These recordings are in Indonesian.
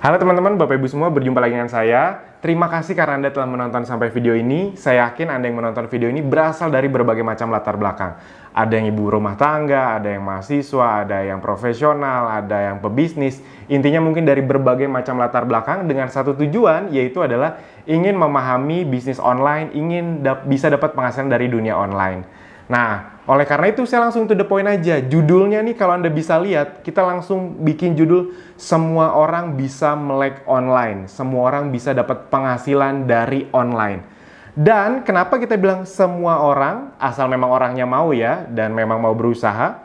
Halo teman-teman, Bapak Ibu semua, berjumpa lagi dengan saya. Terima kasih karena Anda telah menonton sampai video ini. Saya yakin Anda yang menonton video ini berasal dari berbagai macam latar belakang. Ada yang ibu rumah tangga, ada yang mahasiswa, ada yang profesional, ada yang pebisnis. Intinya mungkin dari berbagai macam latar belakang dengan satu tujuan, yaitu adalah ingin memahami bisnis online, ingin bisa dapat penghasilan dari dunia online. Nah, oleh karena itu saya langsung to the point aja. Judulnya nih kalau Anda bisa lihat, kita langsung bikin judul semua orang bisa melek online. Semua orang bisa dapat penghasilan dari online. Dan kenapa kita bilang semua orang, asal memang orangnya mau ya, dan memang mau berusaha.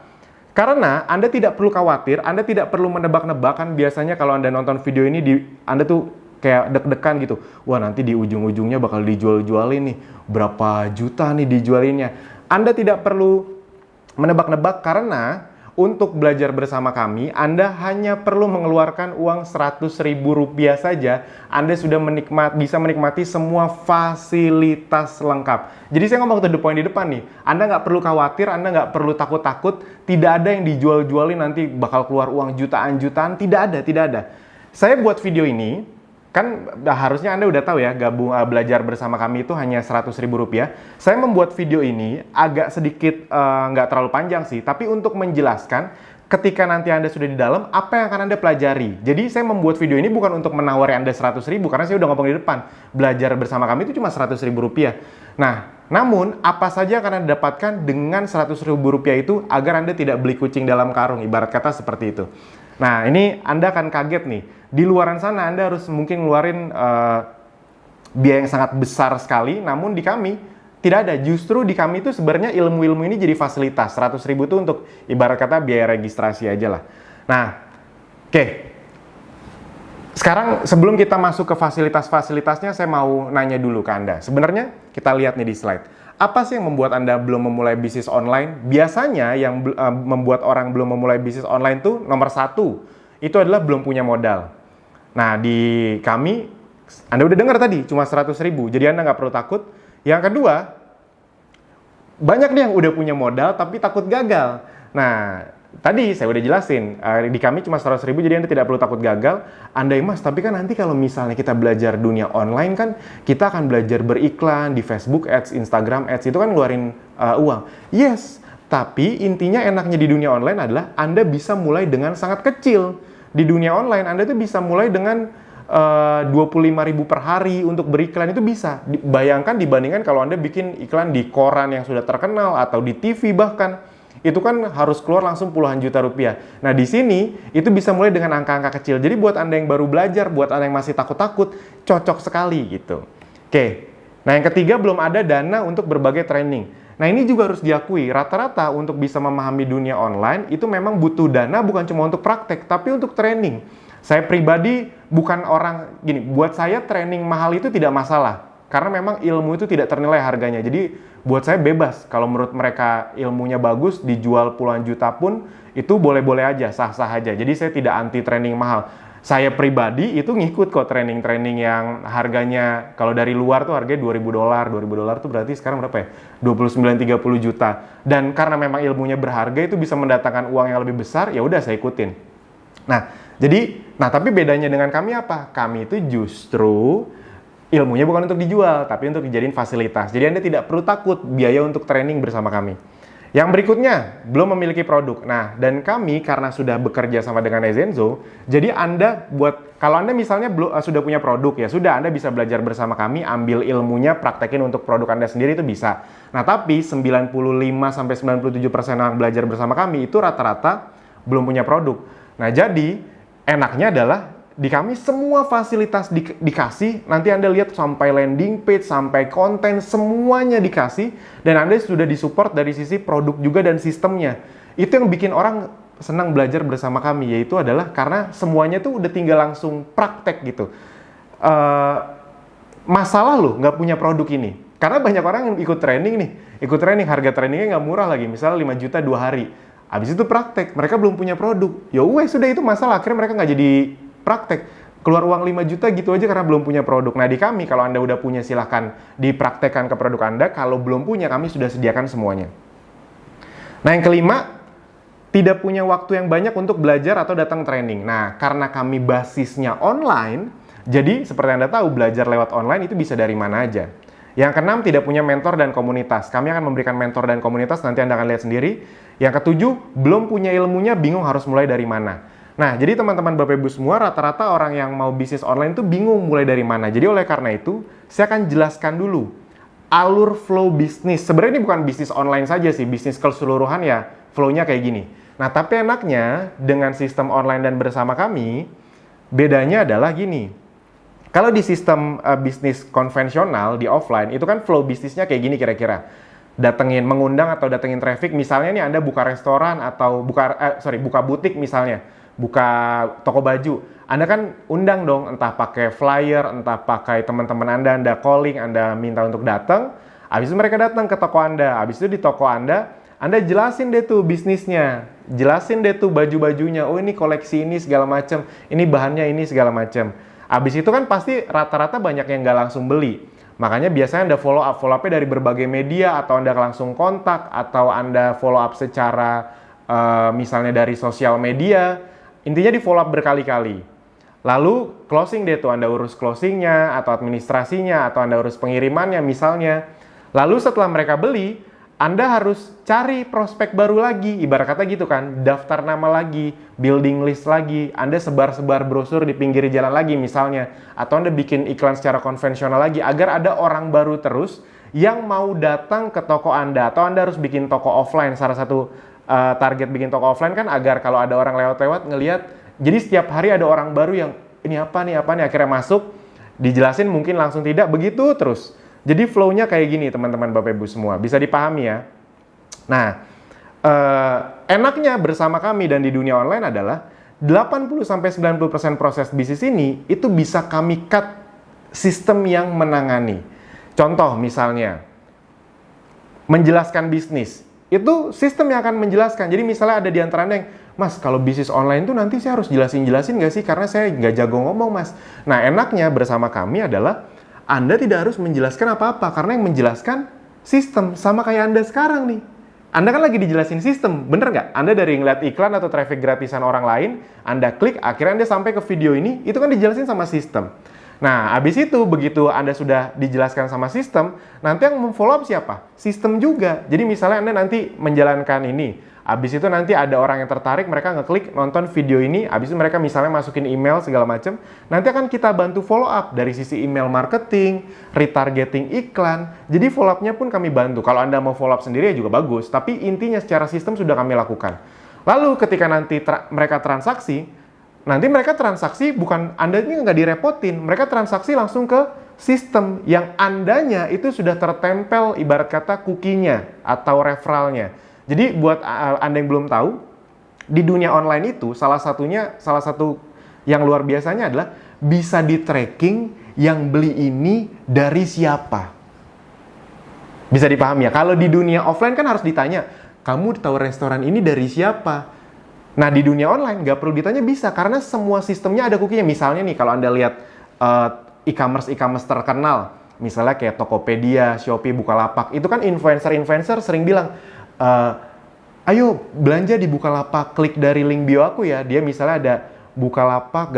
Karena Anda tidak perlu khawatir, Anda tidak perlu menebak-nebak. Kan biasanya kalau Anda nonton video ini, Anda tuh kayak deg-degan gitu. Wah, nanti di ujung-ujungnya bakal dijual-jualin nih. Berapa juta nih dijualinnya. Anda tidak perlu menebak-nebak karena untuk belajar bersama kami, Anda hanya perlu mengeluarkan uang Rp100.000 saja. Anda sudah bisa menikmati semua fasilitas lengkap. Jadi saya ngomong to the point di depan nih. Anda nggak perlu khawatir, Anda nggak perlu takut-takut. Tidak ada yang dijual-jualin nanti bakal keluar uang jutaan-jutaan. Tidak ada. Saya buat video ini, kan harusnya Anda udah tahu ya, belajar bersama kami itu hanya Rp100.000. Saya membuat video ini agak sedikit nggak terlalu panjang sih, tapi untuk menjelaskan ketika nanti Anda sudah di dalam, apa yang akan Anda pelajari. Jadi saya membuat video ini bukan untuk menawari Anda Rp100.000, karena saya udah ngomong di depan, belajar bersama kami itu cuma Rp100.000. Nah, namun apa saja akan Anda dapatkan dengan Rp100.000 itu agar Anda tidak beli kucing dalam karung, ibarat kata seperti itu. Nah, ini Anda akan kaget nih. Di luaran sana Anda harus mungkin ngeluarin biaya yang sangat besar sekali, namun di kami tidak ada. Justru di kami itu sebenarnya ilmu-ilmu ini jadi fasilitas. Rp100.000 itu untuk ibarat kata biaya registrasi aja lah. Nah, oke. Sekarang sebelum kita masuk ke fasilitas-fasilitasnya, saya mau nanya dulu ke Anda. Sebenarnya kita lihat nih di slide. Apa sih yang membuat Anda belum memulai bisnis online? Biasanya yang membuat orang belum memulai bisnis online tuh nomor satu, itu adalah belum punya modal. Nah, di kami, Anda udah dengar tadi, cuma Rp100.000. Jadi Anda nggak perlu takut. Yang kedua, banyak nih yang udah punya modal tapi takut gagal. Nah, tadi saya udah jelasin, di kami cuma Rp100.000, jadi Anda tidak perlu takut gagal. Anda Mas, tapi kan nanti kalau misalnya kita belajar dunia online kan, kita akan belajar beriklan di Facebook Ads, Instagram Ads, itu kan ngeluarin uang. Yes, tapi intinya enaknya di dunia online adalah Anda bisa mulai dengan sangat kecil. Di dunia online, Anda tuh bisa mulai dengan Rp25.000 per hari untuk beriklan, itu bisa. Bayangkan dibandingkan kalau Anda bikin iklan di koran yang sudah terkenal atau di TV bahkan. Itu kan harus keluar langsung puluhan juta rupiah. Nah, di sini itu bisa mulai dengan angka-angka kecil. Jadi buat Anda yang baru belajar, buat Anda yang masih takut-takut, cocok sekali gitu. Oke. Nah, yang ketiga, belum ada dana untuk berbagai training. Nah, ini juga harus diakui, rata-rata untuk bisa memahami dunia online itu memang butuh dana bukan cuma untuk praktek, tapi untuk training. Saya pribadi bukan orang gini, buat saya training mahal itu tidak masalah. Karena memang ilmu itu tidak ternilai harganya. Jadi buat saya bebas. Kalau menurut mereka ilmunya bagus, dijual puluhan juta pun, itu boleh-boleh aja, sah-sah aja. Jadi saya tidak anti training mahal. Saya pribadi itu ngikut kok training-training yang harganya, kalau dari luar tuh harganya $2.000. $2.000 tuh berarti sekarang berapa ya? 29-30 juta. Dan karena memang ilmunya berharga, itu bisa mendatangkan uang yang lebih besar, ya udah saya ikutin. Nah, tapi bedanya dengan kami apa? Kami itu justru ilmunya bukan untuk dijual, tapi untuk dijadiin fasilitas. Jadi Anda tidak perlu takut biaya untuk training bersama kami. Yang berikutnya, belum memiliki produk. Nah, dan kami karena sudah bekerja sama dengan Ezenzo, jadi kalau Anda misalnya sudah punya produk, ya sudah Anda bisa belajar bersama kami, ambil ilmunya, praktekin untuk produk Anda sendiri itu bisa. Nah, tapi 95-97% yang belajar bersama kami itu rata-rata belum punya produk. Nah, jadi enaknya adalah di kami semua fasilitas dikasih, nanti Anda lihat sampai landing page, sampai konten, semuanya dikasih, dan Anda sudah disupport dari sisi produk juga dan sistemnya. Itu yang bikin orang senang belajar bersama kami, yaitu adalah karena semuanya tuh udah tinggal langsung praktek gitu. Masalah loh nggak punya produk ini, karena banyak orang yang ikut training, harga trainingnya nggak murah lagi, misalnya 5 juta 2 hari. Habis itu praktek, mereka belum punya produk. Ya sudah itu masalah, akhirnya mereka nggak jadi praktek, keluar uang 5 juta gitu aja karena belum punya produk. Nah, di kami kalau Anda udah punya silahkan dipraktekkan ke produk Anda, kalau belum punya kami sudah sediakan semuanya. Nah, yang kelima, tidak punya waktu yang banyak untuk belajar atau datang training. Nah, karena kami basisnya online, jadi seperti Anda tahu, belajar lewat online itu bisa dari mana aja. Yang keenam, tidak punya mentor dan komunitas. Kami akan memberikan mentor dan komunitas, nanti Anda akan lihat sendiri. Yang ketujuh, belum punya ilmunya, bingung harus mulai dari mana. Nah, jadi teman-teman Bapak Ibu semua, rata-rata orang yang mau bisnis online itu bingung mulai dari mana. Jadi oleh karena itu, saya akan jelaskan dulu alur flow bisnis. Sebenarnya ini bukan bisnis online saja sih, bisnis keseluruhan ya, flow-nya kayak gini. Nah, tapi enaknya dengan sistem online dan bersama kami, bedanya adalah gini. Kalau di sistem bisnis konvensional, di offline, itu kan flow bisnisnya kayak gini kira-kira. Mengundang atau datengin traffic, misalnya nih Anda buka restoran atau buka butik misalnya, buka toko baju. Anda kan undang dong, entah pakai flyer, entah pakai teman-teman Anda calling, Anda minta untuk datang. Habis itu mereka datang ke toko Anda. Habis itu di toko Anda jelasin deh tuh bisnisnya. Jelasin deh tuh baju-bajunya. Oh, ini koleksi ini segala macam. Ini bahannya ini segala macam. Habis itu kan pasti rata-rata banyak yang nggak langsung beli. Makanya biasanya Anda follow up-nya dari berbagai media, atau Anda langsung kontak, atau Anda follow up secara misalnya dari sosial media. Intinya di follow up berkali-kali. Lalu closing deh tuh, Anda urus closingnya, atau administrasinya, atau Anda urus pengirimannya misalnya. Lalu setelah mereka beli, Anda harus cari prospek baru lagi, ibarat kata gitu kan, daftar nama lagi, building list lagi, Anda sebar-sebar brosur di pinggir jalan lagi misalnya, atau Anda bikin iklan secara konvensional lagi, agar ada orang baru terus yang mau datang ke toko Anda, atau Anda harus bikin toko offline. Salah satu target bikin toko offline kan agar kalau ada orang lewat-lewat ngelihat, jadi setiap hari ada orang baru yang ini apa nih, akhirnya masuk, dijelasin mungkin langsung tidak, begitu terus. Jadi flow-nya kayak gini teman-teman Bapak Ibu semua, bisa dipahami ya. Nah, enaknya bersama kami dan di dunia online adalah 80-90% proses bisnis ini itu bisa kami cut sistem yang menangani. Contoh misalnya, menjelaskan bisnis, itu sistem yang akan menjelaskan. Jadi misalnya ada di antara Anda yang, Mas, kalau bisnis online tuh nanti saya harus jelasin nggak sih? Karena saya nggak jago ngomong, Mas. Nah, enaknya bersama kami adalah Anda tidak harus menjelaskan apa-apa, karena yang menjelaskan sistem, sama kayak Anda sekarang nih. Anda kan lagi dijelasin sistem, bener nggak? Anda dari ngeliat iklan atau traffic gratisan orang lain, Anda klik, akhirnya Anda sampai ke video ini, itu kan dijelasin sama sistem. Nah, habis itu, begitu Anda sudah dijelaskan sama sistem, nanti yang memfollow up siapa? Sistem juga. Jadi misalnya Anda nanti menjalankan ini, habis itu nanti ada orang yang tertarik, mereka ngeklik nonton video ini, habis itu mereka misalnya masukin email segala macam, nanti akan kita bantu follow up dari sisi email marketing, retargeting iklan. Jadi follow up-nya pun kami bantu. Kalau Anda mau follow up sendiri ya juga bagus, tapi intinya secara sistem sudah kami lakukan. Lalu ketika nanti mereka transaksi, bukan Anda ini nggak direpotin, mereka transaksi langsung ke sistem yang Andanya itu sudah tertempel ibarat kata cookie-nya atau referralnya. Jadi buat Anda yang belum tahu, di dunia online itu salah satu yang luar biasanya adalah bisa di tracking yang beli ini dari siapa. Bisa dipahami ya? Kalau di dunia offline kan harus ditanya, kamu tahu restoran ini dari siapa? Nah, di dunia online nggak perlu ditanya, bisa, karena semua sistemnya ada cookie-nya. Misalnya nih, kalau Anda lihat e-commerce terkenal, misalnya kayak Tokopedia, Shopee, Bukalapak, itu kan influencer sering bilang, ayo belanja di Bukalapak, klik dari link bio aku ya. Dia misalnya ada Bukalapak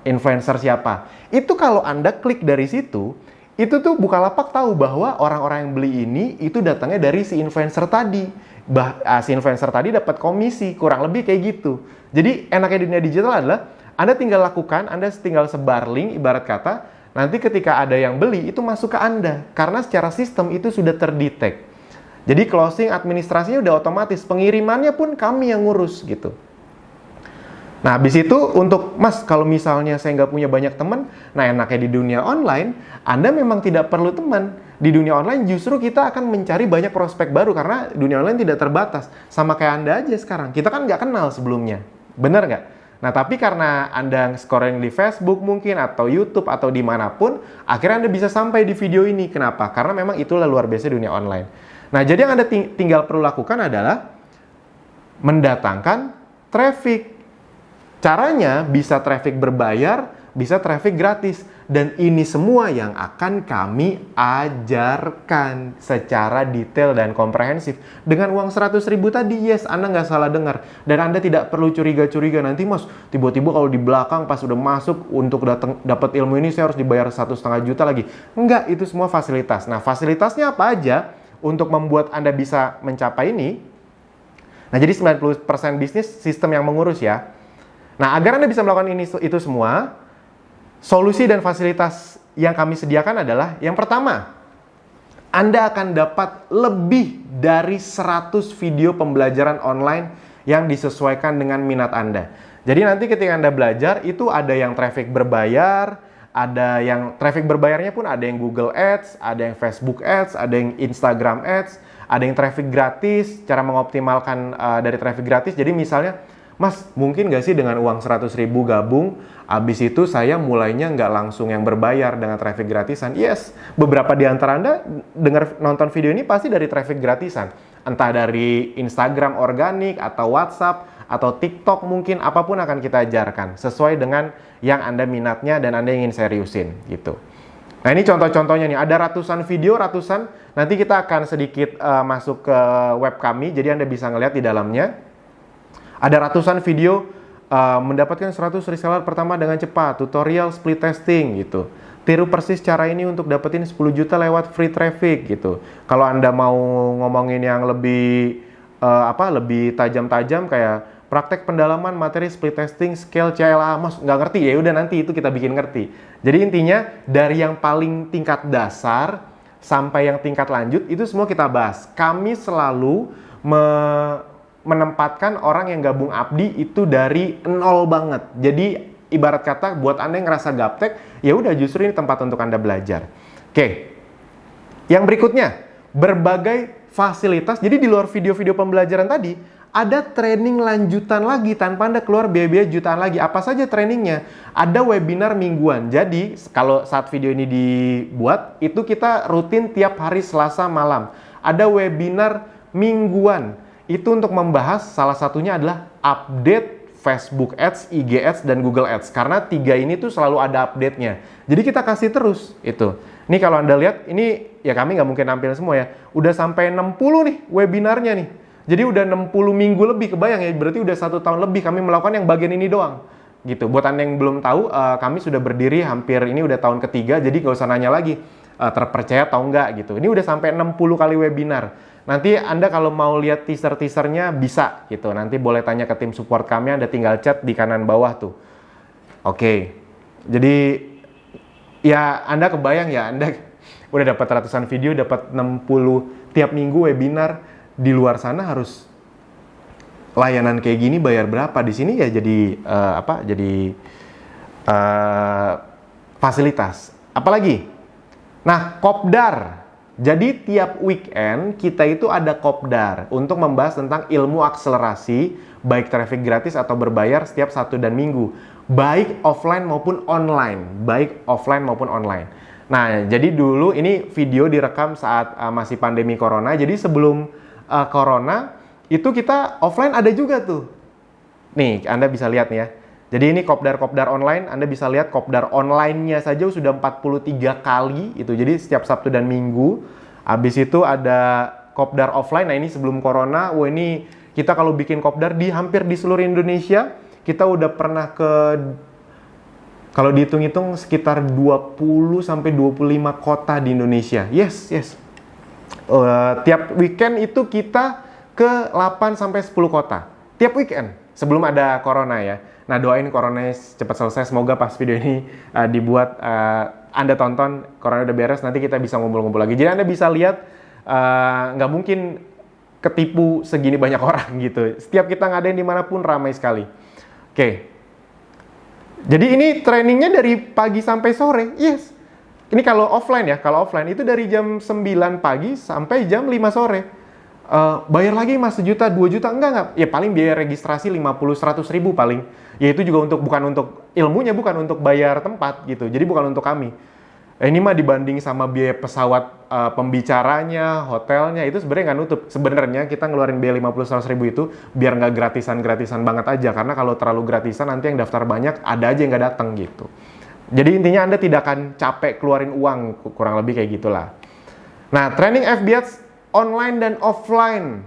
influencer siapa. Itu kalau Anda klik dari situ, itu tuh Bukalapak tahu bahwa orang-orang yang beli ini itu datangnya dari si influencer tadi. Si influencer tadi dapat komisi, kurang lebih kayak gitu. Jadi enaknya dunia digital adalah Anda tinggal lakukan, Anda tinggal sebar link ibarat kata, nanti ketika ada yang beli itu masuk ke Anda, karena secara sistem itu sudah terdetek. Jadi closing administrasinya udah otomatis, pengirimannya pun kami yang ngurus gitu. Nah, habis itu untuk, Mas, kalau misalnya saya nggak punya banyak teman, nah enaknya di dunia online, Anda memang tidak perlu teman. Di dunia online justru kita akan mencari banyak prospek baru, karena dunia online tidak terbatas. Sama kayak Anda aja sekarang, kita kan nggak kenal sebelumnya. Bener nggak? Nah, tapi karena Anda scoring di Facebook mungkin, atau YouTube, atau dimanapun, akhirnya Anda bisa sampai di video ini. Kenapa? Karena memang itulah luar biasa dunia online. Nah, jadi yang Anda tinggal perlu lakukan adalah mendatangkan traffic. Caranya bisa traffic berbayar, bisa traffic gratis. Dan ini semua yang akan kami ajarkan secara detail dan komprehensif. Dengan uang 100.000 tadi, yes, Anda nggak salah dengar. Dan Anda tidak perlu curiga-curiga, nanti Mas, tiba-tiba kalau di belakang pas udah masuk untuk dapat ilmu ini, saya harus dibayar 1,5 juta lagi. Enggak, itu semua fasilitas. Nah, fasilitasnya apa aja untuk membuat Anda bisa mencapai ini? Nah, jadi 90% bisnis sistem yang mengurus ya. Nah, agar Anda bisa melakukan itu semua, solusi dan fasilitas yang kami sediakan adalah, yang pertama, Anda akan dapat lebih dari 100 video pembelajaran online yang disesuaikan dengan minat Anda. Jadi nanti ketika Anda belajar, itu ada yang traffic berbayar, ada yang traffic berbayarnya pun ada yang Google Ads, ada yang Facebook Ads, ada yang Instagram Ads, ada yang traffic gratis, cara mengoptimalkan dari traffic gratis. Jadi misalnya, Mas, mungkin nggak sih dengan uang 100.000 gabung, habis itu saya mulainya nggak langsung yang berbayar dengan traffic gratisan? Yes, beberapa di antara Anda nonton video ini pasti dari traffic gratisan. Entah dari Instagram organik, atau WhatsApp, atau TikTok mungkin, apapun akan kita ajarkan. Sesuai dengan yang Anda minatnya dan Anda ingin seriusin, gitu. Nah, ini contoh-contohnya nih, ada ratusan video, nanti kita akan sedikit masuk ke web kami, jadi Anda bisa ngeliat di dalamnya. Ada ratusan video mendapatkan 100 reseller pertama dengan cepat, tutorial split testing gitu. Tiru persis cara ini untuk dapetin 10 juta lewat free traffic gitu. Kalau Anda mau ngomongin yang lebih lebih tajam-tajam kayak praktek pendalaman materi split testing scale CLA, Mas nggak ngerti ya udah nanti itu kita bikin ngerti. Jadi intinya dari yang paling tingkat dasar sampai yang tingkat lanjut itu semua kita bahas. Kami selalu menempatkan orang yang gabung Abdi itu dari nol banget. Jadi ibarat kata buat Anda yang ngerasa gaptek, ya udah justru ini tempat untuk Anda belajar. Oke. Yang berikutnya, berbagai fasilitas. Jadi di luar video-video pembelajaran tadi, ada training lanjutan lagi tanpa Anda keluar biaya-biaya jutaan lagi. Apa saja trainingnya? Ada webinar mingguan. Jadi kalau saat video ini dibuat, itu kita rutin tiap hari Selasa malam. Ada webinar mingguan. Itu untuk membahas salah satunya adalah update Facebook Ads, IG Ads, dan Google Ads. Karena 3 ini tuh selalu ada update-nya. Jadi kita kasih terus itu. Ini kalau Anda lihat, ini ya kami nggak mungkin nampil semua ya. Udah sampai 60 nih webinarnya nih. Jadi udah 60 minggu lebih, kebayang ya. Berarti udah 1 tahun lebih kami melakukan yang bagian ini doang. Gitu. Buat Anda yang belum tahu, kami sudah berdiri hampir ini udah tahun ketiga. Jadi nggak usah nanya lagi terpercaya atau enggak gitu. Ini udah sampai 60 kali webinar. Nanti Anda kalau mau lihat teaser-teasernya bisa gitu. Nanti boleh tanya ke tim support kami, Anda tinggal chat di kanan bawah tuh. Oke. Jadi ya Anda kebayang ya, Anda udah dapat ratusan video, dapat 60 tiap minggu webinar, di luar sana harus layanan kayak gini bayar berapa? Di sini ya jadi fasilitas. Apalagi? Nah, kopdar. Jadi tiap weekend kita itu ada kopdar untuk membahas tentang ilmu akselerasi baik traffic gratis atau berbayar setiap Sabtu dan Minggu, baik offline maupun online, Nah, jadi dulu ini video direkam saat masih pandemi corona. Jadi sebelum corona itu kita offline ada juga tuh. Nih, Anda bisa lihat nih ya. Jadi ini kopdar online, Anda bisa lihat kopdar online-nya saja sudah 43 kali itu. Jadi setiap Sabtu dan Minggu. Habis itu ada kopdar offline. Nah, ini sebelum corona. Wah, ini kita kalau bikin kopdar di hampir di seluruh Indonesia, kita udah pernah kalau dihitung-hitung sekitar 20 sampai 25 kota di Indonesia. Yes. Tiap weekend itu kita ke 8 sampai 10 kota. Tiap weekend sebelum ada corona ya. Nah, doain corona cepat selesai. Semoga pas video ini dibuat, Anda tonton, corona udah beres, nanti kita bisa ngumpul-ngumpul lagi. Jadi Anda bisa lihat, nggak mungkin ketipu segini banyak orang gitu. Setiap kita ngadain dimanapun ramai sekali. Oke. Jadi ini trainingnya dari pagi sampai sore. Yes. Ini kalau offline ya. Kalau offline itu dari jam 9 pagi sampai jam 5 sore. Bayar lagi Mas 1 juta, 2 juta, enggak. Ya paling biaya registrasi 50-100 ribu paling. Ya itu juga bukan untuk ilmunya, bukan untuk bayar tempat gitu. Jadi bukan untuk kami. Ini mah dibanding sama biaya pesawat, pembicaranya, hotelnya, itu sebenarnya nggak nutup. Sebenarnya kita ngeluarin biaya 50-100 ribu itu biar nggak gratisan-gratisan banget aja. Karena kalau terlalu gratisan nanti yang daftar banyak, ada aja yang nggak datang gitu. Jadi intinya Anda tidak akan capek keluarin uang, kurang lebih kayak gitulah. Nah, training FBATS online dan offline.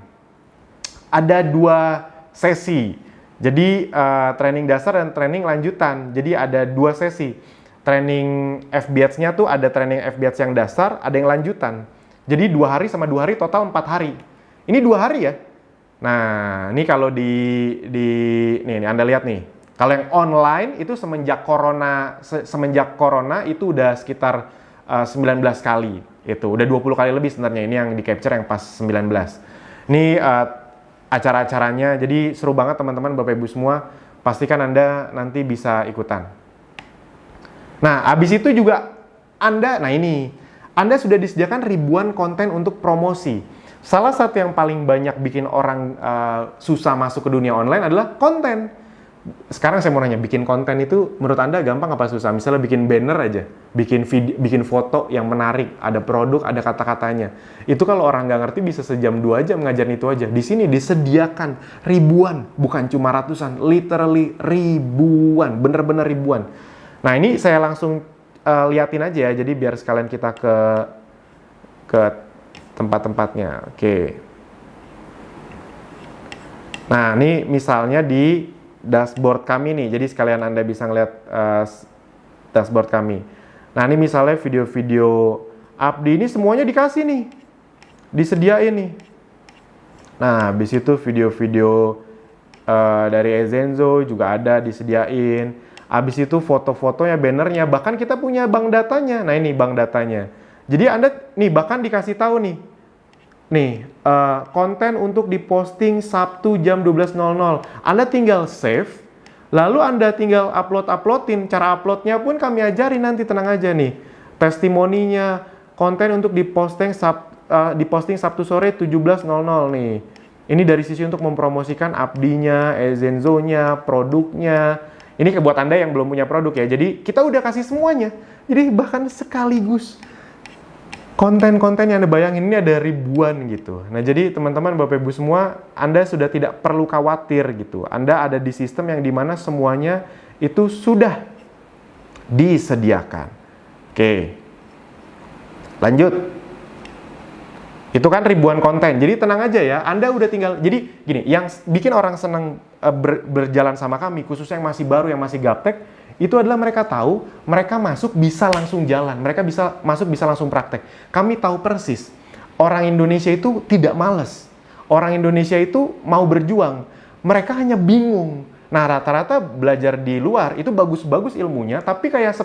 Ada 2 sesi. Jadi training dasar dan training lanjutan. Jadi ada 2 sesi. Training FBATS-nya tuh ada training FBATS yang dasar, ada yang lanjutan. Jadi 2 hari sama 2 hari, total 4 hari. Ini 2 hari ya. Nah, ini kalau nih Anda lihat nih. Kalau yang online itu semenjak corona itu udah sekitar 19 kali. Itu udah 20 kali lebih sebenarnya. Ini yang di capture yang pas 19. Ini acara-acaranya, jadi seru banget teman-teman, Bapak Ibu semua. Pastikan Anda nanti bisa ikutan. Nah, habis itu juga Anda sudah disediakan ribuan konten untuk promosi. Salah satu yang paling banyak bikin orang susah masuk ke dunia online adalah konten. Sekarang saya mau nanya, bikin konten itu menurut Anda gampang apa susah? Misalnya bikin banner aja, bikin video, bikin foto yang menarik, ada produk, ada kata-katanya. Itu kalau orang nggak ngerti bisa sejam 2 jam ngajarin itu aja. Di sini disediakan ribuan, bukan cuma ratusan, literally ribuan, bener-bener ribuan. Nah, ini saya langsung liatin aja ya, jadi biar sekalian kita ke tempat-tempatnya. Oke. Nah, ini misalnya di dashboard kami nih, jadi sekalian Anda bisa ngeliat dashboard kami. Nah, ini misalnya video-video Abdi, ini semuanya dikasih nih, disediain nih. Nah, habis itu video-video dari Ezenzo juga ada disediain. Habis itu foto-fotonya, bannernya, bahkan kita punya bank datanya. Nah, ini bank datanya. Jadi Anda nih bahkan dikasih tahu nih, konten untuk diposting Sabtu jam 12.00. Anda tinggal save, lalu Anda tinggal uploadin. Cara uploadnya pun kami ajarin nanti, tenang aja nih. Testimoninya, konten untuk diposting Sabtu sore 17.00 nih. Ini dari sisi untuk mempromosikan Abdinya, Ezenzo-nya, produknya. Ini buat Anda yang belum punya produk ya. Jadi kita udah kasih semuanya. Jadi bahkan sekaligus konten-konten yang Anda bayangin ini ada ribuan gitu. Nah, jadi teman-teman, Bapak Ibu semua, Anda sudah tidak perlu khawatir gitu. Anda ada di sistem yang dimana semuanya itu sudah disediakan. Oke. Lanjut. Itu kan ribuan konten. Jadi tenang aja ya. Anda udah tinggal. Jadi gini, yang bikin orang senang berjalan sama kami, khususnya yang masih baru, yang masih gaptek, itu adalah mereka tahu, mereka masuk bisa langsung jalan, mereka bisa masuk bisa langsung praktek. Kami tahu persis, orang Indonesia itu tidak malas, orang Indonesia itu mau berjuang, mereka hanya bingung. Nah, rata-rata belajar di luar itu bagus-bagus ilmunya, tapi kayak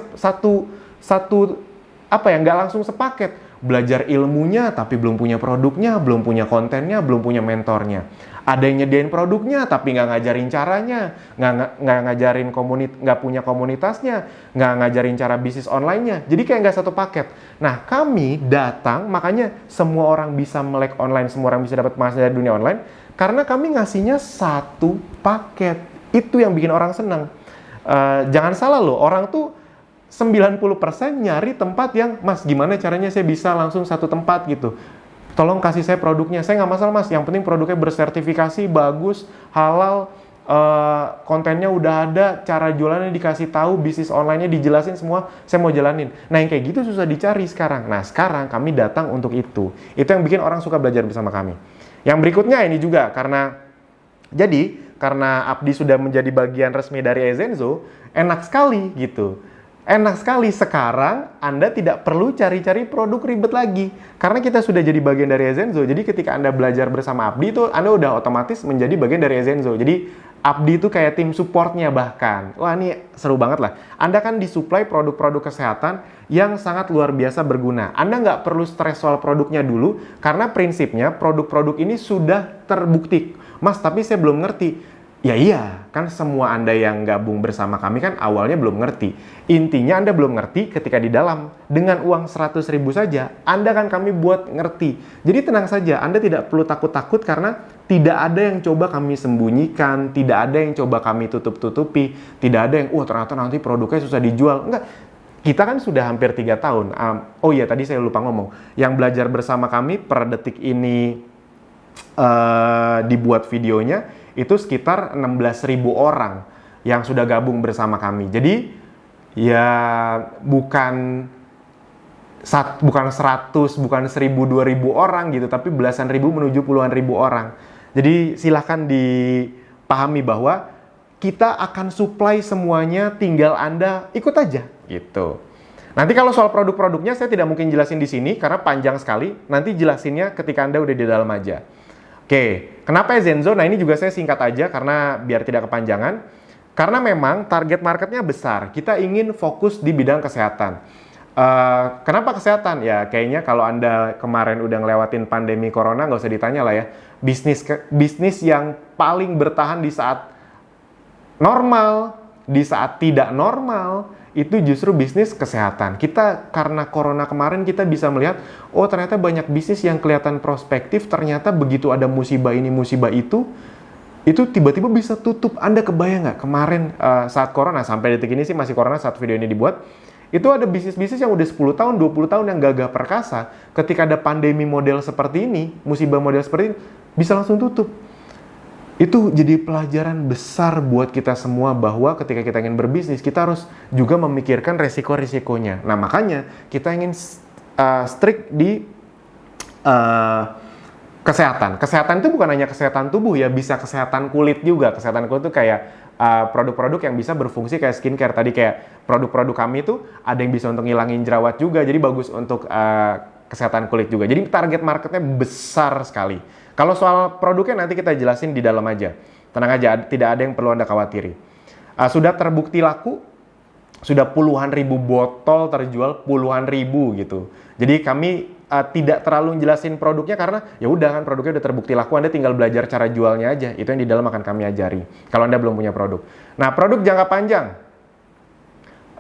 nggak langsung sepaket. Belajar ilmunya tapi belum punya produknya, belum punya kontennya, belum punya mentornya. Ada yang nyediain produknya tapi nggak ngajarin caranya, nggak ngajarin nggak punya komunitasnya, nggak ngajarin cara bisnis online-nya. Jadi kayak nggak satu paket. Nah, kami datang, makanya semua orang bisa melek online, semua orang bisa dapat penghasilan dari dunia online, karena kami ngasihnya satu paket. Itu yang bikin orang senang. Jangan salah loh, orang tuh 90% nyari tempat yang, Mas, gimana caranya saya bisa langsung satu tempat gitu. Tolong kasih saya produknya. Saya nggak masalah, Mas. Yang penting produknya bersertifikasi, bagus, halal, kontennya udah ada, cara jualannya dikasih tahu, bisnis online-nya dijelasin semua, saya mau jalanin. Nah, yang kayak gitu susah dicari sekarang. Nah, sekarang kami datang untuk itu. Itu yang bikin orang suka belajar bersama kami. Yang berikutnya ini juga, karena Abdi sudah menjadi bagian resmi dari Ezenzo, enak sekali gitu. Enak sekali sekarang Anda tidak perlu cari-cari produk ribet lagi. Karena kita sudah jadi bagian dari Ezenzo. Jadi ketika Anda belajar bersama Abdi itu Anda udah otomatis menjadi bagian dari Ezenzo. Jadi Abdi itu kayak tim supportnya bahkan. Wah, ini seru banget lah. Anda kan disuplai produk-produk kesehatan yang sangat luar biasa berguna. Anda nggak perlu stres soal produknya dulu. Karena prinsipnya produk-produk ini sudah terbukti. Mas, tapi saya belum ngerti. Ya iya, kan semua Anda yang gabung bersama kami kan awalnya belum ngerti. Intinya Anda belum ngerti ketika di dalam. Dengan uang 100.000 saja, Anda kan kami buat ngerti. Jadi tenang saja, Anda tidak perlu takut-takut karena tidak ada yang coba kami sembunyikan, tidak ada yang coba kami tutup-tutupi, tidak ada yang, ternyata nanti produknya susah dijual. Enggak, kita kan sudah hampir 3 tahun. Oh iya, tadi saya lupa ngomong. Yang belajar bersama kami per detik ini dibuat videonya, itu sekitar 16.000 orang yang sudah gabung bersama kami. Jadi, ya bukan 100, bukan 1.000, 2.000 orang gitu, tapi belasan ribu menuju puluhan ribu orang. Jadi, silahkan dipahami bahwa kita akan supply semuanya, tinggal Anda ikut aja gitu. Nanti kalau soal produk-produknya saya tidak mungkin jelasin di sini karena panjang sekali. Nanti jelasinnya ketika Anda udah di dalam aja. Oke, kenapa Zenzo? Nah ini juga saya singkat aja karena biar tidak kepanjangan. Karena memang target marketnya besar. Kita ingin fokus di bidang kesehatan. Kenapa kesehatan? Ya kayaknya kalau Anda kemarin udah ngelewatin pandemi corona nggak usah ditanya lah ya. Bisnis yang paling bertahan di saat normal, di saat tidak normal, itu justru bisnis kesehatan. Kita karena corona kemarin kita bisa melihat, oh ternyata banyak bisnis yang kelihatan prospektif, ternyata begitu ada musibah ini, musibah itu tiba-tiba bisa tutup. Anda kebayang nggak kemarin saat corona, sampai detik ini sih masih corona saat video ini dibuat, itu ada bisnis-bisnis yang udah 10 tahun, 20 tahun yang gagah perkasa, ketika ada pandemi model seperti ini, musibah model seperti ini, bisa langsung tutup. Itu jadi pelajaran besar buat kita semua bahwa ketika kita ingin berbisnis, kita harus juga memikirkan resiko-risikonya. Nah, makanya kita ingin strict di kesehatan. Kesehatan itu bukan hanya kesehatan tubuh ya, bisa kesehatan kulit juga. Kesehatan kulit itu kayak produk-produk yang bisa berfungsi kayak skincare. Tadi kayak produk-produk kami itu ada yang bisa untuk ngilangin jerawat juga, jadi bagus untuk kesehatan kulit juga. Jadi target marketnya besar sekali. Kalau soal produknya nanti kita jelasin di dalam aja. Tenang aja, tidak ada yang perlu Anda khawatiri. Sudah terbukti laku, sudah puluhan ribu botol terjual, puluhan ribu gitu. Jadi kami tidak terlalu jelasin produknya karena ya udah kan produknya udah terbukti laku, Anda tinggal belajar cara jualnya aja. Itu yang di dalam akan kami ajari. Kalau Anda belum punya produk. Nah, produk jangka panjang.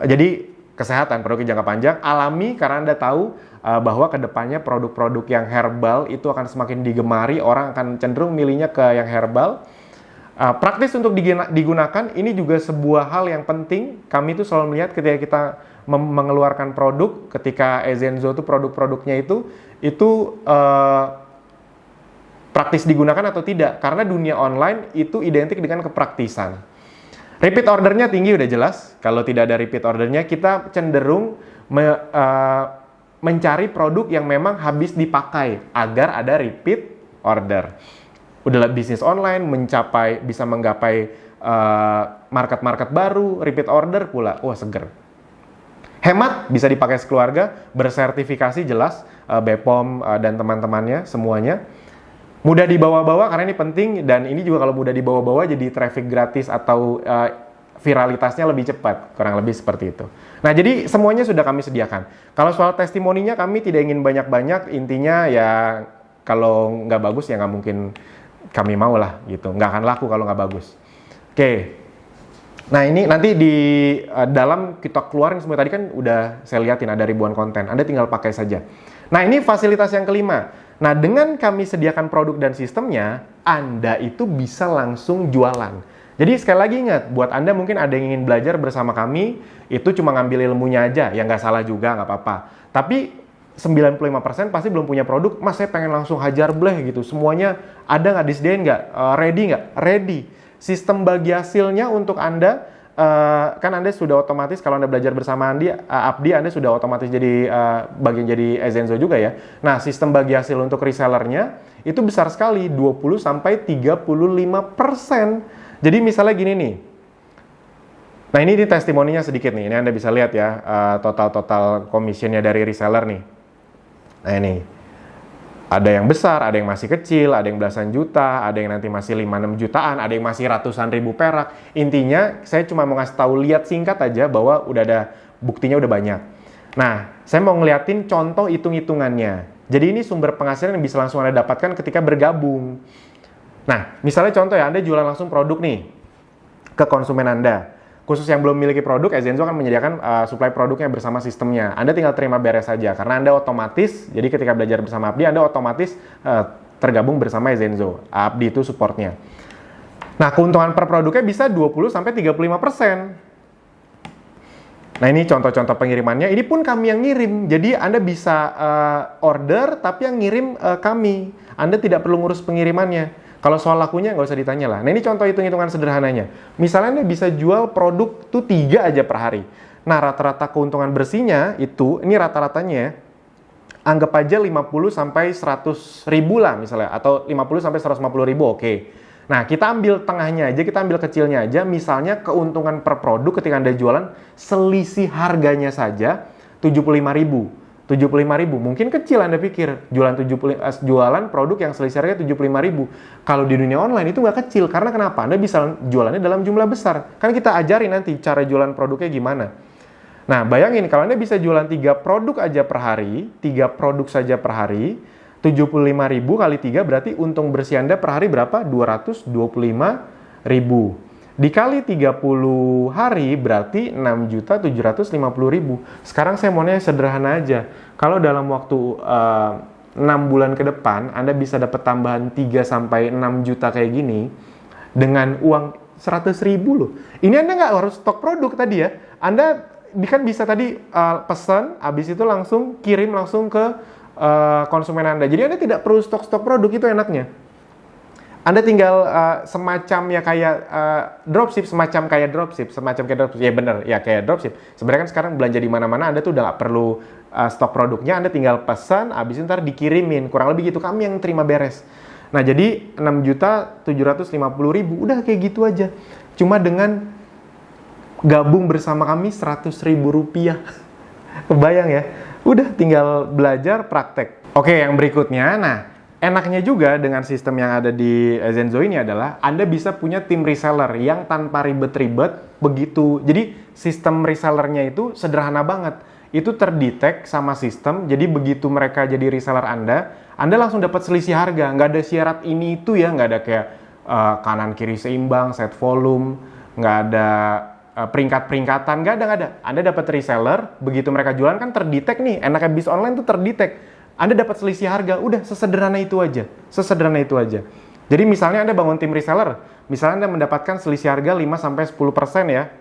Jadi kesehatan, produk jangka panjang, alami karena Anda tahu bahwa kedepannya produk-produk yang herbal itu akan semakin digemari, orang akan cenderung milihnya ke yang herbal. Praktis untuk digunakan, ini juga sebuah hal yang penting. Kami itu selalu melihat ketika kita mengeluarkan produk, ketika Ezenzo itu produk-produknya itu praktis digunakan atau tidak. Karena dunia online itu identik dengan kepraktisan. Repeat ordernya tinggi udah jelas. Kalau tidak ada repeat ordernya, kita cenderung mencari produk yang memang habis dipakai agar ada repeat order. Udah bisnis online bisa menggapai market-market baru, repeat order pula. Wah, seger. Hemat, bisa dipakai sekeluarga, bersertifikasi jelas, BPOM dan teman-temannya semuanya. Mudah dibawa-bawa karena ini penting, dan ini juga kalau mudah dibawa-bawa jadi traffic gratis atau viralitasnya lebih cepat, kurang lebih seperti itu. Nah, jadi semuanya sudah kami sediakan. Kalau soal testimoninya kami tidak ingin banyak-banyak, intinya ya kalau nggak bagus ya nggak mungkin kami mau lah gitu, nggak akan laku kalau nggak bagus. Oke. Nah, ini nanti di dalam kita keluarin semua, tadi kan udah saya liatin ada ribuan konten, Anda tinggal pakai saja. Nah, ini fasilitas yang kelima. Nah, dengan kami sediakan produk dan sistemnya, Anda itu bisa langsung jualan. Jadi sekali lagi ingat, buat Anda mungkin ada yang ingin belajar bersama kami, itu cuma ngambil ilmunya aja, ya nggak salah juga, nggak apa-apa. Tapi 95% pasti belum punya produk, Mas saya pengen langsung hajar bleh gitu, semuanya ada nggak, disediain nggak, ready nggak? Ready. Sistem bagi hasilnya untuk Anda, kan Anda sudah otomatis, kalau Anda belajar bersama Abdi, Anda sudah otomatis jadi bagian jadi Ezenzo juga ya. Nah, sistem bagi hasil untuk resellernya, itu besar sekali, 20-35%. Jadi misalnya gini nih, nah ini testimoninya sedikit nih, ini Anda bisa lihat ya, total commissionnya dari reseller nih. Nah ini, ada yang besar, ada yang masih kecil, ada yang belasan juta, ada yang nanti masih 5-6 jutaan, ada yang masih ratusan ribu perak. Intinya, saya cuma mau ngasih tahu, lihat singkat aja bahwa udah ada, buktinya udah banyak. Nah, saya mau ngeliatin contoh hitung-hitungannya. Jadi ini sumber penghasilan yang bisa langsung Anda dapatkan ketika bergabung. Nah, misalnya contoh ya, Anda jualan langsung produk nih ke konsumen Anda. Khusus yang belum memiliki produk, Ezenzo akan menyediakan supply produknya bersama sistemnya. Anda tinggal terima beres saja, karena Anda otomatis, jadi ketika belajar bersama Abdi, Anda otomatis tergabung bersama Ezenzo. Abdi itu supportnya. Nah, keuntungan per produknya bisa 20-35%. Nah, ini contoh-contoh pengirimannya. Ini pun kami yang ngirim. Jadi Anda bisa order, tapi yang ngirim kami. Anda tidak perlu ngurus pengirimannya. Kalau soal lakunya nggak usah ditanya lah. Nah, ini contoh hitung-hitungan sederhananya. Misalnya Anda bisa jual produk tuh 3 aja per hari. Nah, rata-rata keuntungan bersihnya itu, ini rata-ratanya ya, anggap aja 50 sampai 100 ribu lah misalnya. Atau 50 sampai 150 ribu, oke. Nah, kita ambil tengahnya aja, kita ambil kecilnya aja. Misalnya keuntungan per produk ketika Anda jualan, selisih harganya saja 75.000. 75.000, mungkin kecil Anda pikir. Jualan produk yang selisih harganya 75.000. Kalau di dunia online itu nggak kecil. Karena kenapa? Anda bisa jualannya dalam jumlah besar. Kan kita ajarin nanti cara jualan produknya gimana. Nah, bayangin kalau Anda bisa jualan 3 produk aja per hari, 3 produk saja per hari, 75.000 kali 3 berarti untung bersih Anda per hari berapa? 225.000. Dikali 30 hari berarti 6.750.000. Sekarang saya maunya sederhana aja. Kalau dalam waktu 6 bulan ke depan Anda bisa dapat tambahan 3 sampai 6 juta kayak gini dengan uang 100.000 loh. Ini Anda nggak harus stok produk tadi ya. Anda kan bisa tadi pesan, habis itu langsung kirim langsung ke konsumen Anda. Jadi Anda tidak perlu stok-stok produk, itu enaknya. Anda tinggal semacam ya kayak dropship, semacam kayak dropship. Ya bener, ya kayak dropship. Sebenarnya kan sekarang belanja di mana-mana Anda tuh udah nggak perlu stok produknya, Anda tinggal pesan, habis itu ntar dikirimin. Kurang lebih gitu, kami yang terima beres. Nah, jadi 6.750.000, udah kayak gitu aja. Cuma dengan gabung bersama kami 100.000 rupiah. Kebayang ya? Udah tinggal belajar praktek. Oke, yang berikutnya, nah enaknya juga dengan sistem yang ada di Zenzo ini adalah Anda bisa punya tim reseller yang tanpa ribet-ribet begitu. Jadi sistem resellernya itu sederhana banget. Itu terdetek sama sistem, jadi begitu mereka jadi reseller Anda langsung dapat selisih harga. Nggak ada syarat ini itu ya, nggak ada kayak kanan kiri seimbang, set volume, nggak ada peringkat-peringkatan, nggak ada. Anda dapat reseller, begitu mereka jualan kan terdetek nih, enaknya bis online tuh terdetek. Anda dapat selisih harga, udah sesederhana itu aja. Jadi misalnya Anda bangun tim reseller, misalnya Anda mendapatkan selisih harga 5-10% ya.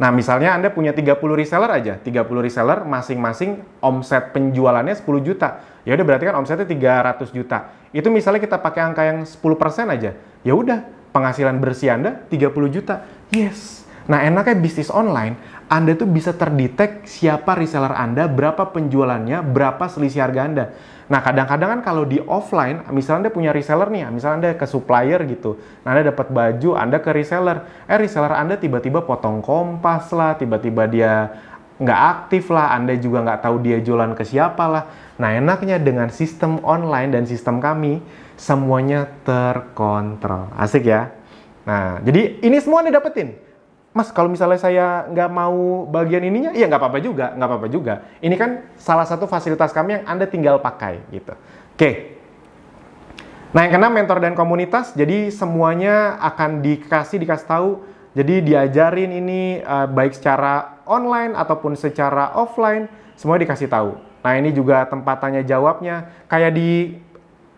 Nah, misalnya Anda punya 30 reseller aja, 30 reseller masing-masing omset penjualannya 10 juta. Ya udah berarti kan omsetnya 300 juta. Itu misalnya kita pakai angka yang 10% aja. Ya udah, penghasilan bersih Anda 30 juta. Yes. Nah, enaknya bisnis online, Anda tuh bisa terdetek siapa reseller Anda, berapa penjualannya, berapa selisih harga Anda. Nah, kadang-kadang kan kalau di offline, misalnya Anda punya reseller nih, misalnya Anda ke supplier gitu. Nah, Anda dapat baju, Anda ke reseller. Reseller Anda tiba-tiba potong kompas lah, tiba-tiba dia nggak aktif lah, Anda juga nggak tahu dia jualan ke siapa lah. Nah, enaknya dengan sistem online dan sistem kami, semuanya terkontrol. Asik ya? Nah, jadi ini semua Anda dapetin. Mas, kalau misalnya saya nggak mau bagian ininya, ya nggak apa-apa juga. Ini kan salah satu fasilitas kami yang Anda tinggal pakai, gitu. Oke. Nah, yang keenam, mentor dan komunitas. Jadi semuanya akan dikasih tahu. Jadi diajarin ini baik secara online ataupun secara offline, semua dikasih tahu. Nah, ini juga tempat tanya jawabnya. Kayak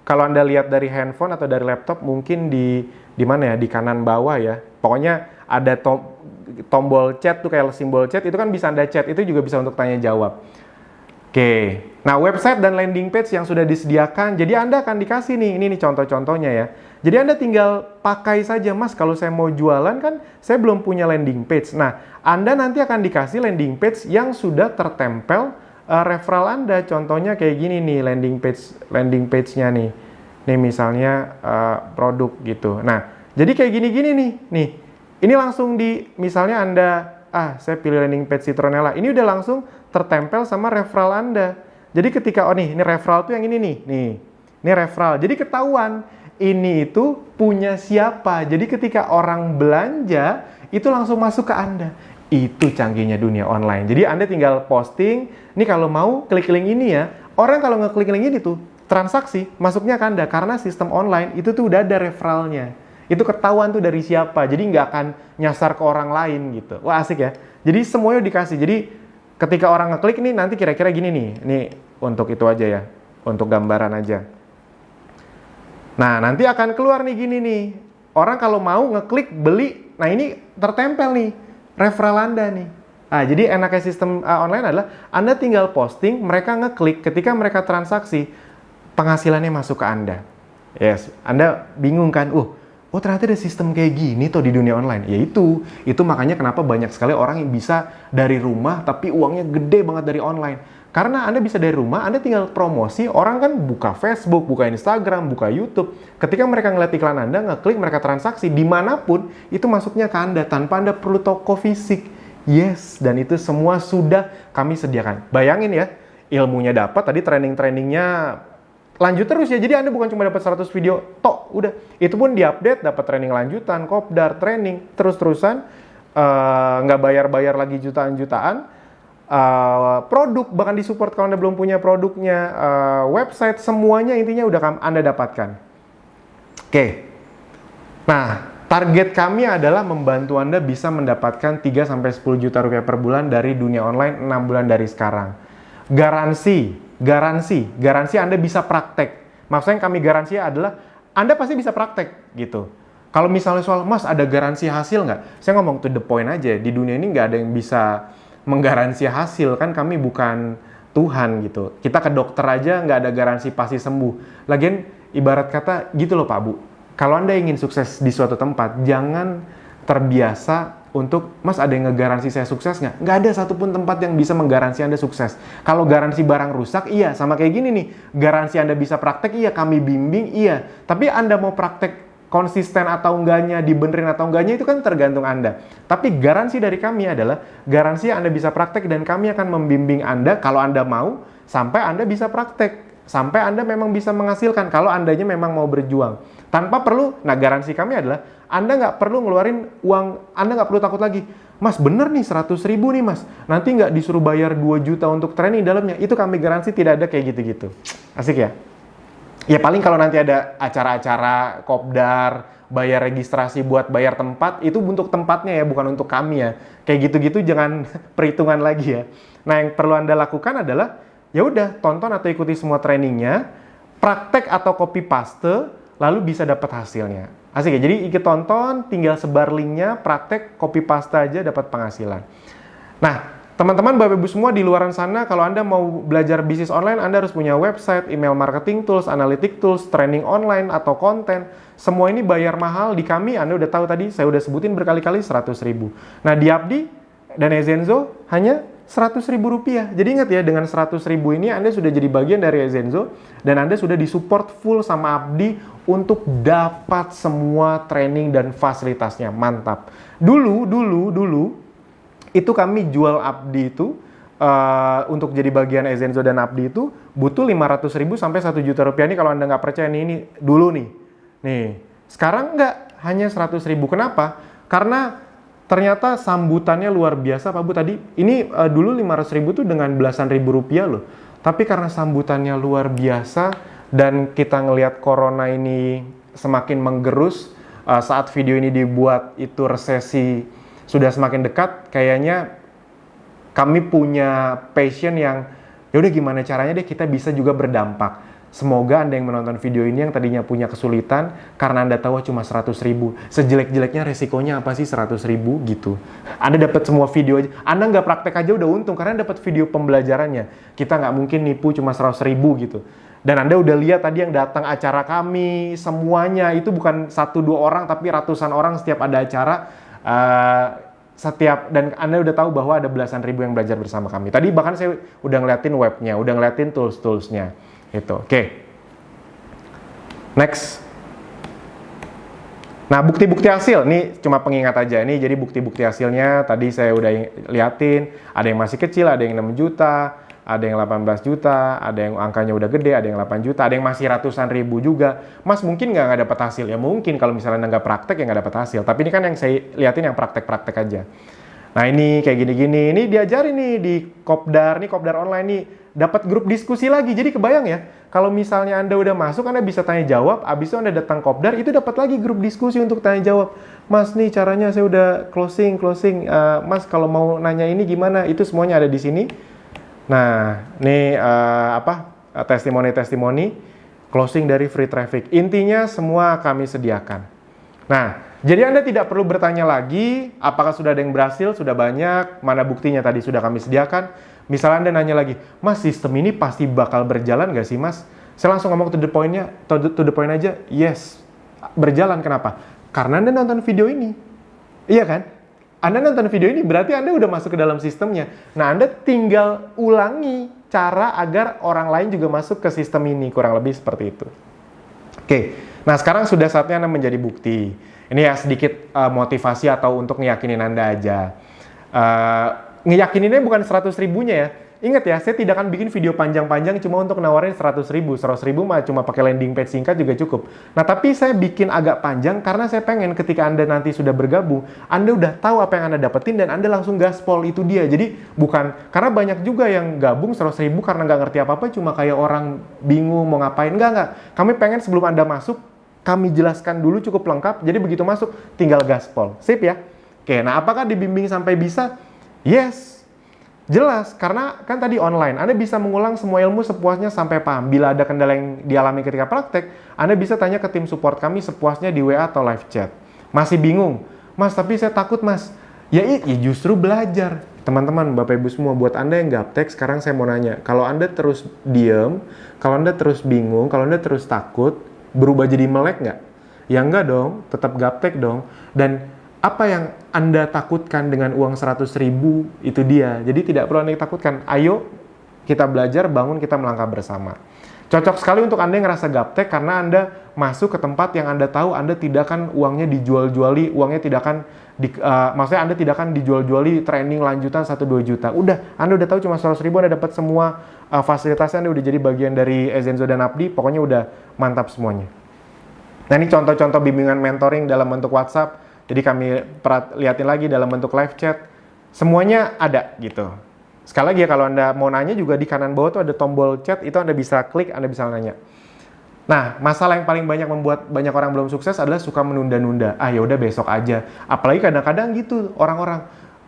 kalau Anda lihat dari handphone atau dari laptop, mungkin di mana ya, di kanan bawah ya. Pokoknya ada tombol chat tuh, kayak simbol chat, itu kan bisa Anda chat, itu juga bisa untuk tanya jawab. Oke. Nah, website dan landing page yang sudah disediakan, jadi Anda akan dikasih nih, ini nih contoh-contohnya ya. Jadi Anda tinggal pakai saja, Mas, kalau saya mau jualan kan saya belum punya landing page. Nah, Anda nanti akan dikasih landing page yang sudah tertempel referral Anda. Contohnya kayak gini nih, landing page-nya nih. Nih misalnya produk gitu. Nah, jadi kayak gini-gini nih. Ini langsung misalnya Anda, saya pilih landing page Citronella. Ini udah langsung tertempel sama referral Anda. Jadi ketika, ini referral tuh yang ini nih. Ini referral. Jadi ketahuan, ini itu punya siapa. Jadi ketika orang belanja, itu langsung masuk ke Anda. Itu canggihnya dunia online. Jadi Anda tinggal posting, nih kalau mau klik link ini ya. Orang kalau ngeklik link ini tuh, transaksi masuknya ke Anda. Karena sistem online itu tuh udah ada referralnya. Itu ketahuan tuh dari siapa, jadi nggak akan nyasar ke orang lain gitu. Wah, asik ya. Jadi semuanya dikasih. Jadi ketika orang ngeklik nih, nanti kira-kira gini nih. Ini untuk itu aja ya, untuk gambaran aja. Nah, nanti akan keluar nih gini nih. Orang kalau mau ngeklik beli, nah ini tertempel nih referral Anda nih. Jadi enaknya sistem online adalah Anda tinggal posting, mereka ngeklik, ketika mereka transaksi, penghasilannya masuk ke Anda. Yes, Anda bingung kan? Oh ternyata ada sistem kayak gini tuh di dunia online. Ya itu makanya kenapa banyak sekali orang yang bisa dari rumah tapi uangnya gede banget dari online. Karena Anda bisa dari rumah, Anda tinggal promosi, orang kan buka Facebook, buka Instagram, buka YouTube. Ketika mereka ngeliat iklan Anda, ngeklik, mereka transaksi, dimanapun, itu masuknya ke Anda, tanpa Anda perlu toko fisik. Yes, dan itu semua sudah kami sediakan. Bayangin ya, ilmunya dapat, tadi training-trainingnya lanjut terus ya. Jadi Anda bukan cuma dapat 100 video, udah. Itu pun diupdate, dapat training lanjutan, kopdar, training, terus-terusan, nggak bayar-bayar lagi jutaan-jutaan. Produk, bahkan disupport kalau Anda belum punya produknya, website, semuanya intinya udah Anda dapatkan. Oke. Nah, target kami adalah membantu Anda bisa mendapatkan 3-10 juta rupiah per bulan dari dunia online 6 bulan dari sekarang. Garansi Anda bisa praktek. Maksudnya yang kami garansi adalah Anda pasti bisa praktek gitu. Kalau misalnya soal, Mas ada garansi hasil nggak? Saya ngomong to the point aja, di dunia ini nggak ada yang bisa menggaransi hasil, kan kami bukan Tuhan gitu. Kita ke dokter aja nggak ada garansi pasti sembuh. Lagian ibarat kata gitu loh Pak Bu, kalau Anda ingin sukses di suatu tempat, jangan terbiasa untuk, Mas ada yang ngegaransi saya sukses nggak? Nggak ada satupun tempat yang bisa menggaransi Anda sukses. Kalau garansi barang rusak, iya. Sama kayak gini nih, garansi Anda bisa praktek, iya. Kami bimbing, iya. Tapi Anda mau praktek konsisten atau enggaknya, dibenerin atau enggaknya, itu kan tergantung Anda. Tapi garansi dari kami adalah, garansi Anda bisa praktek dan kami akan membimbing Anda, kalau Anda mau, sampai Anda bisa praktek. Sampai Anda memang bisa menghasilkan, kalau Andanya memang mau berjuang. Tanpa perlu, garansi kami adalah, Anda nggak perlu ngeluarin uang, Anda nggak perlu takut lagi. Mas bener nih 100 ribu nih mas, nanti nggak disuruh bayar 2 juta untuk training dalamnya. Itu kami garansi tidak ada kayak gitu-gitu. Asik ya? Ya paling kalau nanti ada acara-acara kopdar, bayar registrasi buat bayar tempat, itu untuk tempatnya ya, bukan untuk kami ya. Kayak gitu-gitu jangan perhitungan lagi ya. Nah yang perlu Anda lakukan adalah, ya udah tonton atau ikuti semua trainingnya, praktek atau copy paste, lalu bisa dapat hasilnya. Asik ya, jadi ikut tonton, tinggal sebar linknya, praktek, copy paste aja dapat penghasilan. Nah, teman-teman, Bapak Ibu semua di luaran sana, kalau Anda mau belajar bisnis online, Anda harus punya website, email marketing tools, analytic tools, training online, atau konten. Semua ini bayar mahal di kami, Anda udah tahu tadi, saya udah sebutin berkali-kali 100 ribu. Nah, di Abdi dan Ezenzo hanya 100 ribu rupiah. Jadi ingat ya, dengan 100 ribu ini Anda sudah jadi bagian dari Ezenzo, dan Anda sudah disupport full sama Abdi untuk dapat semua training dan fasilitasnya. Mantap. Dulu, itu kami jual Abdi itu, untuk jadi bagian Ezenzo dan Abdi itu, butuh 500 ribu sampai 1 juta rupiah. Ini kalau Anda nggak percaya, ini dulu nih. Sekarang nggak, hanya 100 ribu. Kenapa? Karena ternyata sambutannya luar biasa Pak Bu tadi. Ini dulu 500 ribu tuh dengan belasan ribu rupiah loh. Tapi karena sambutannya luar biasa, dan kita ngelihat corona ini semakin menggerus, saat video ini dibuat itu resesi sudah semakin dekat, kayaknya kami punya passion yang, yaudah gimana caranya deh kita bisa juga berdampak. Semoga Anda yang menonton video ini yang tadinya punya kesulitan, karena Anda tahu cuma 100 ribu, sejelek-jeleknya resikonya apa sih 100 ribu gitu. Anda dapat semua video aja, Anda nggak praktek aja udah untung, karena dapat video pembelajarannya. Kita nggak mungkin nipu cuma 100 ribu gitu. Dan Anda udah lihat tadi yang datang acara kami, semuanya itu bukan 1-2 orang, tapi ratusan orang setiap ada acara. Dan Anda udah tahu bahwa ada belasan ribu yang belajar bersama kami. Tadi bahkan saya udah ngeliatin webnya, udah ngeliatin tools-toolsnya. Itu, oke. Next. Nah, bukti-bukti hasil, ini cuma pengingat aja. Ini jadi bukti-bukti hasilnya, tadi saya udah liatin, ada yang masih kecil, ada yang 6 juta, ada yang 18 juta, ada yang angkanya udah gede, ada yang 8 juta, ada yang masih ratusan ribu juga. Mas mungkin nggak dapat hasil? Ya mungkin, kalau misalnya nggak praktek ya nggak dapat hasil. Tapi ini kan yang saya liatin yang praktek-praktek aja. Nah ini kayak gini-gini, ini diajarin nih di kopdar online nih, dapat grup diskusi lagi. Jadi kebayang ya, kalau misalnya Anda udah masuk, Anda bisa tanya jawab, abis itu Anda datang kopdar, itu dapat lagi grup diskusi untuk tanya jawab. Mas nih caranya saya udah closing, Mas kalau mau nanya ini gimana? Itu semuanya ada di sini. Nah, ini testimoni closing dari free traffic. Intinya semua kami sediakan. Nah, Jadi Anda tidak perlu bertanya lagi, apakah sudah ada yang berhasil, sudah banyak, mana buktinya tadi sudah kami sediakan. Misalnya Anda nanya lagi, Mas, sistem ini pasti bakal berjalan nggak sih, Mas? Saya langsung ngomong to the point aja, yes, berjalan. Kenapa? Karena Anda nonton video ini. Iya kan? Anda nonton video ini berarti Anda udah masuk ke dalam sistemnya. Nah, Anda tinggal ulangi cara agar orang lain juga masuk ke sistem ini, kurang lebih seperti itu. Oke, nah sekarang sudah saatnya Anda menjadi bukti. Ini ya sedikit motivasi atau untuk ngeyakinin Anda aja. Ngeyakininnya bukan 100 ribunya ya. Ingat ya, saya tidak akan bikin video panjang-panjang cuma untuk nawarin 100 ribu. 100 ribu mah cuma pakai landing page singkat juga cukup. Nah, tapi saya bikin agak panjang karena saya pengen ketika Anda nanti sudah bergabung, Anda udah tahu apa yang Anda dapetin dan Anda langsung gaspol, itu dia. Jadi bukan, karena banyak juga yang gabung 100 ribu karena nggak ngerti apa-apa, cuma kayak orang bingung mau ngapain. Enggak. Kami pengen sebelum Anda masuk, kami jelaskan dulu cukup lengkap, jadi begitu masuk, tinggal gaspol. Sip ya? Oke, nah apakah dibimbing sampai bisa? Yes, jelas, karena kan tadi online, Anda bisa mengulang semua ilmu sepuasnya sampai paham. Bila ada kendala yang dialami ketika praktek, Anda bisa tanya ke tim support kami sepuasnya di WA atau live chat. Masih bingung? Mas, tapi saya takut, Mas. Ya justru belajar. Teman-teman, Bapak Ibu semua, buat Anda yang gaptek, sekarang saya mau nanya, kalau Anda terus diem, kalau Anda terus bingung, kalau Anda terus takut, berubah jadi melek nggak? Ya enggak dong, tetap gaptek dong. Dan apa yang Anda takutkan dengan uang 100 ribu, itu dia. Jadi tidak perlu Anda takutkan. Ayo kita belajar, bangun, kita melangkah bersama. Cocok sekali untuk Anda yang ngerasa gaptek karena Anda masuk ke tempat yang Anda tahu Anda tidak akan uangnya dijual-juali, uangnya tidak akan maksudnya Anda tidak akan dijual-juali training lanjutan 1-2 juta. Udah, Anda udah tahu cuma 100 ribu Anda dapat semua fasilitasnya, Anda udah jadi bagian dari Ezenzo dan Abdi, pokoknya udah mantap semuanya. Nah, ini contoh-contoh bimbingan mentoring dalam bentuk WhatsApp. Jadi kami liatin lagi dalam bentuk live chat. Semuanya ada gitu. Sekali lagi ya, kalau Anda mau nanya juga di kanan bawah tuh ada tombol chat, itu Anda bisa klik, Anda bisa nanya. Nah, masalah yang paling banyak membuat banyak orang belum sukses adalah suka menunda-nunda. Ya udah besok aja. Apalagi kadang-kadang gitu orang-orang.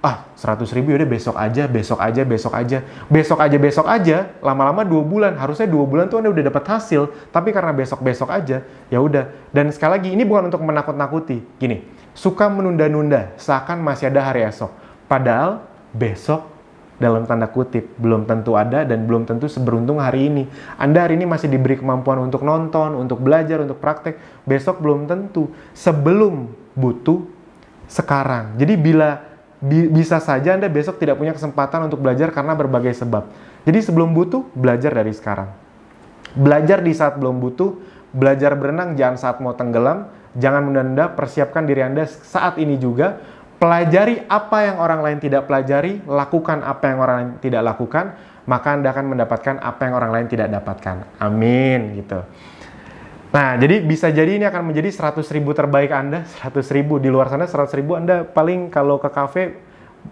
100 ribu ya udah besok aja. Lama-lama 2 bulan. Harusnya 2 bulan tuh Anda udah dapat hasil. Tapi karena besok aja, ya udah. Dan sekali lagi, ini bukan untuk menakut-nakuti. Gini, suka menunda-nunda seakan masih ada hari esok. Padahal besok dalam tanda kutip belum tentu ada dan belum tentu seberuntung hari ini. Anda hari ini masih diberi kemampuan untuk nonton, untuk belajar, untuk praktek. Besok belum tentu. Sebelum butuh, sekarang. Jadi bisa saja Anda besok tidak punya kesempatan untuk belajar karena berbagai sebab. Jadi sebelum butuh, belajar dari sekarang. Belajar di saat belum butuh, belajar berenang jangan saat mau tenggelam, jangan menunda, persiapkan diri Anda saat ini juga. Pelajari apa yang orang lain tidak pelajari, lakukan apa yang orang lain tidak lakukan, maka Anda akan mendapatkan apa yang orang lain tidak dapatkan. Amin, gitu. Nah, jadi bisa jadi ini akan menjadi 100 ribu terbaik Anda, 100 ribu. Di luar sana 100 ribu Anda paling kalau ke kafe,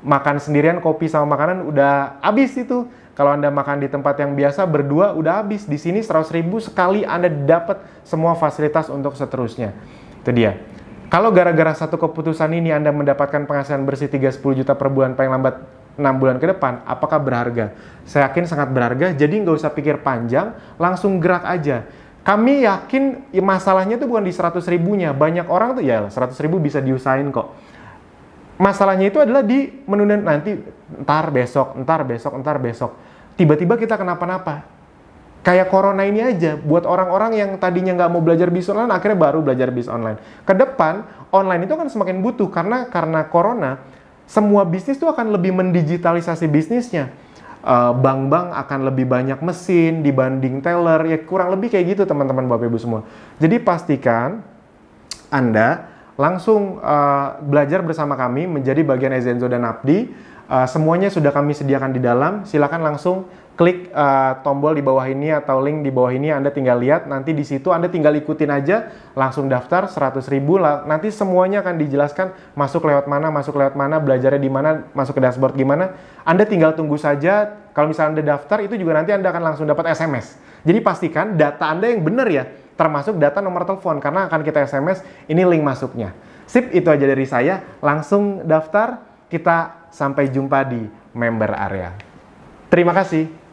makan sendirian, kopi sama makanan udah habis itu. Kalau Anda makan di tempat yang biasa, berdua udah habis. Di sini 100 ribu sekali Anda dapat semua fasilitas untuk seterusnya. Itu dia. Kalau gara-gara satu keputusan ini Anda mendapatkan penghasilan bersih 3-10 juta per bulan paling lambat 6 bulan ke depan, apakah berharga? Saya yakin sangat berharga, jadi nggak usah pikir panjang, langsung gerak aja. Kami yakin masalahnya itu bukan di 100 ribunya. Banyak orang tuh ya 100 ribu bisa diusahain kok. Masalahnya itu adalah di menunda nanti, entar besok. Tiba-tiba kita kenapa-napa. Kayak corona ini aja, buat orang-orang yang tadinya nggak mau belajar bisnis online, akhirnya baru belajar bisnis online. Ke depan, online itu akan semakin butuh, karena corona, semua bisnis itu akan lebih mendigitalisasi bisnisnya. Bank-bank akan lebih banyak mesin dibanding teller, ya kurang lebih kayak gitu teman-teman Bapak Ibu semua. Jadi pastikan Anda langsung belajar bersama kami menjadi bagian Ezenzo dan Abdi. Semuanya sudah kami sediakan di dalam, silakan langsung klik tombol di bawah ini atau link di bawah ini, Anda tinggal lihat, nanti di situ Anda tinggal ikutin aja, langsung daftar 100 ribu, nanti semuanya akan dijelaskan masuk lewat mana, belajarnya di mana, masuk ke dashboard gimana, Anda tinggal tunggu saja. Kalau misalnya Anda daftar, itu juga nanti Anda akan langsung dapat SMS. Jadi pastikan data Anda yang benar ya, termasuk data nomor telepon, karena akan kita SMS, ini link masuknya. Sip, itu aja dari saya, langsung daftar, kita sampai jumpa di member area. Terima kasih.